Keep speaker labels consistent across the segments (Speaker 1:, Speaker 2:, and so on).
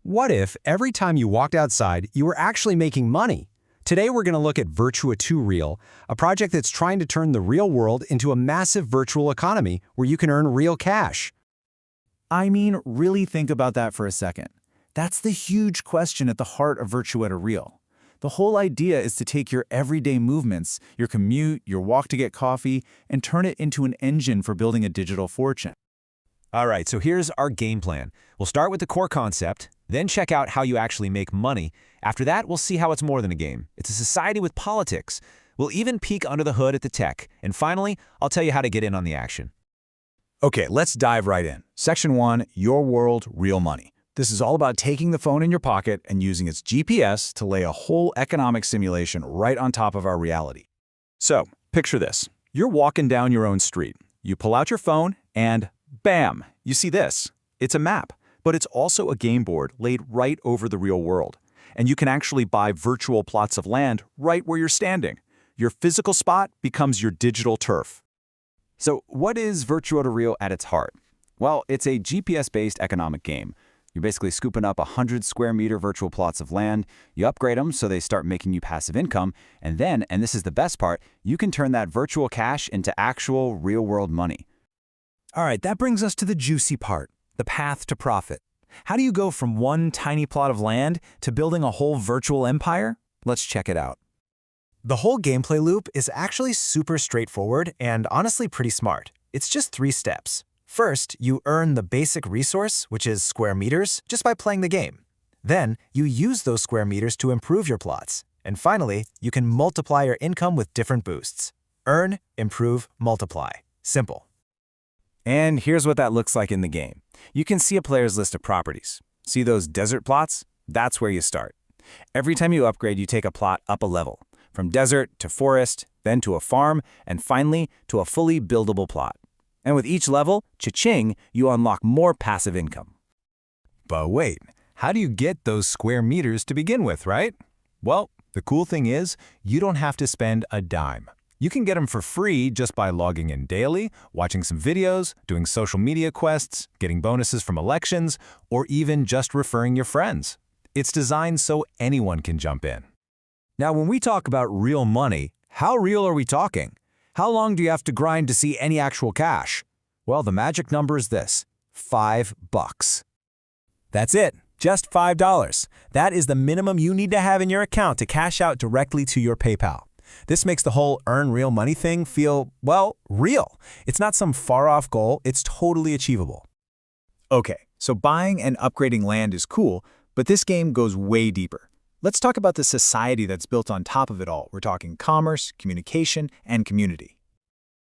Speaker 1: What if every time you walked outside, you were actually making money? Today we're going to look at Virtua2Real, a project that's trying to turn the real world into a massive virtual economy where you can earn real cash.
Speaker 2: I mean, really think about that for a second. That's the huge question at the heart of Virtua2Real. The whole idea is to take your everyday movements, your commute, your walk to get coffee, and turn it into an engine for building a digital fortune.
Speaker 3: All right, so here's our game plan. We'll start with the core concept, then check out how you actually make money. After that, we'll see how it's more than a game. It's a society with politics. We'll even peek under the hood at the tech. And finally, I'll tell you how to get in on the action.
Speaker 2: Okay, let's dive right in. Section 1, Your World, Real Money. This is all about taking the phone in your pocket and using its GPS to lay a whole economic simulation right on top of our reality. So, picture this. You're walking down your own street. You pull out your phone and bam, you see this. It's a map, but it's also a game board laid right over the real world. And you can actually buy virtual plots of land right where you're standing. Your physical spot becomes your digital turf.
Speaker 3: So what is Virtua2Real at its heart? Well, it's a GPS-based economic game. You're basically scooping up 100 square meter virtual plots of land, you upgrade them so they start making you passive income, and then, and this is the best part, you can turn that virtual cash into actual real-world money.
Speaker 4: All right, that brings us to the juicy part, the path to profit. How do you go from one tiny plot of land to building a whole virtual empire? Let's check it out.
Speaker 1: The whole gameplay loop is actually super straightforward and honestly pretty smart. It's just 3 steps. First, you earn the basic resource, which is square meters, just by playing the game. Then, you use those square meters to improve your plots. And finally, you can multiply your income with different boosts. Earn, improve, multiply. Simple.
Speaker 2: And here's what that looks like in the game. You can see a player's list of properties. See those desert plots? That's where you start. Every time you upgrade, you take a plot up a level. From desert to forest, then to a farm, and finally to a fully buildable plot. And with each level, cha-ching, you unlock more passive income.
Speaker 4: But wait, how do you get those square meters to begin with, right? Well, the cool thing is, you don't have to spend a dime. You can get them for free just by logging in daily, watching some videos, doing social media quests, getting bonuses from elections, or even just referring your friends. It's designed so anyone can jump in. Now, when we talk about real money, how real are we talking? How long do you have to grind to see any actual cash? Well, the magic number is this: $5. That's it, just $5. That is the minimum you need to have in your account to cash out directly to your PayPal. This makes the whole earn real money thing feel, well, real. It's not some far-off goal, it's totally achievable.
Speaker 2: Okay, so buying and upgrading land is cool, but this game goes way deeper. Let's talk about the society that's built on top of it all. We're talking commerce, communication, and community.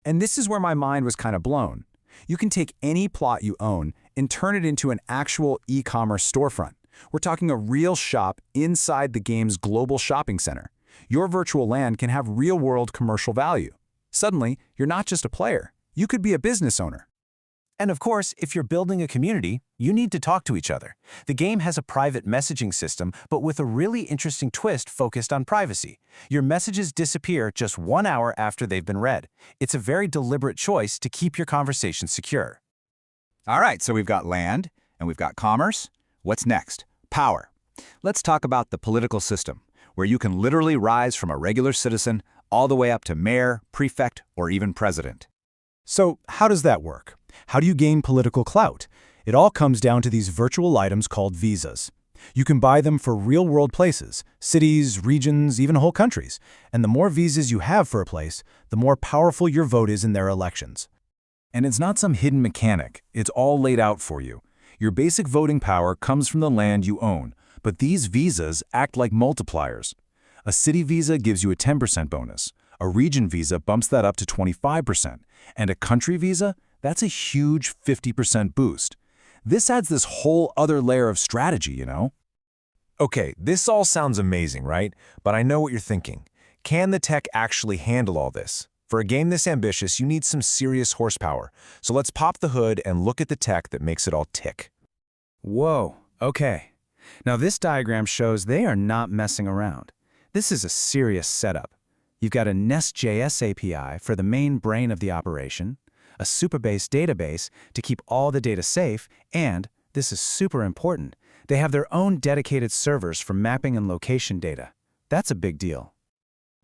Speaker 4: And this is where my mind was kind of blown. You can take any plot you own and turn it into an actual e-commerce storefront. We're talking a real shop inside the game's global shopping center. Your virtual land can have real-world commercial value. Suddenly, you're not just a player. You could be a business owner.
Speaker 1: And of course, if you're building a community, you need to talk to each other. The game has a private messaging system, but with a really interesting twist focused on privacy. Your messages disappear just 1 hour after they've been read. It's a very deliberate choice to keep your conversation secure.
Speaker 3: All right, so we've got land and we've got commerce. What's next? Power. Let's talk about the political system, where you can literally rise from a regular citizen all the way up to mayor, prefect, or even president.
Speaker 1: So how does that work? How do you gain political clout? It all comes down to these virtual items called visas. You can buy them for real-world places, cities, regions, even whole countries. And the more visas you have for a place, the more powerful your vote is in their elections. And it's not some hidden mechanic. It's all laid out for you. Your basic voting power comes from the land you own, but these visas act like multipliers. A city visa gives you a 10% bonus. A region visa bumps that up to 25%. And a country visa, that's a huge 50% boost. This adds this whole other layer of strategy, you know?
Speaker 5: Okay, this all sounds amazing, right? But I know what you're thinking. Can the tech actually handle all this? For a game this ambitious, you need some serious horsepower. So let's pop the hood and look at the tech that makes it all tick.
Speaker 4: Whoa, okay. Now this diagram shows they are not messing around. This is a serious setup. You've got a Nest.js API for the main brain of the operation, a Supabase database to keep all the data safe, and, this is super important,
Speaker 2: They have their own dedicated servers for mapping and location data. That's a big deal.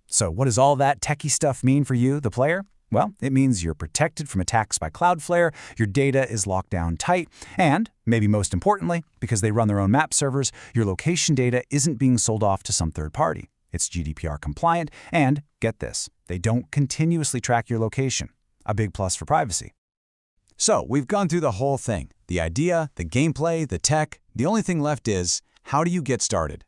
Speaker 1: So what does all that techie stuff mean for you, the player? Well, it means you're protected from attacks by Cloudflare, your data is locked down tight, and, maybe most importantly, because they run their own map servers, your location data isn't being sold off to some third party. It's GDPR compliant, and, get this, they don't continuously track your location. A big plus for privacy.
Speaker 2: So, we've gone through the whole thing. The idea, the gameplay, the tech. The only thing left is, how do you get started?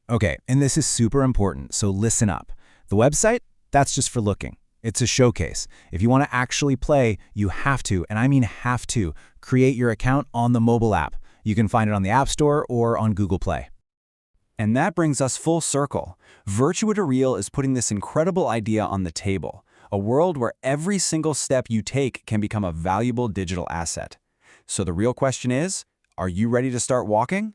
Speaker 1: Okay, and this is super important, so listen up. The website, that's just for looking. It's a showcase. If you want to actually play, you have to, and I mean have to, create your account on the mobile app. You can find it on the App Store or on Google Play.
Speaker 3: And that brings us full circle. Virtua2Real is putting this incredible idea on the table, a world where every single step you take can become a valuable digital asset. So the real question is, are you ready to start walking?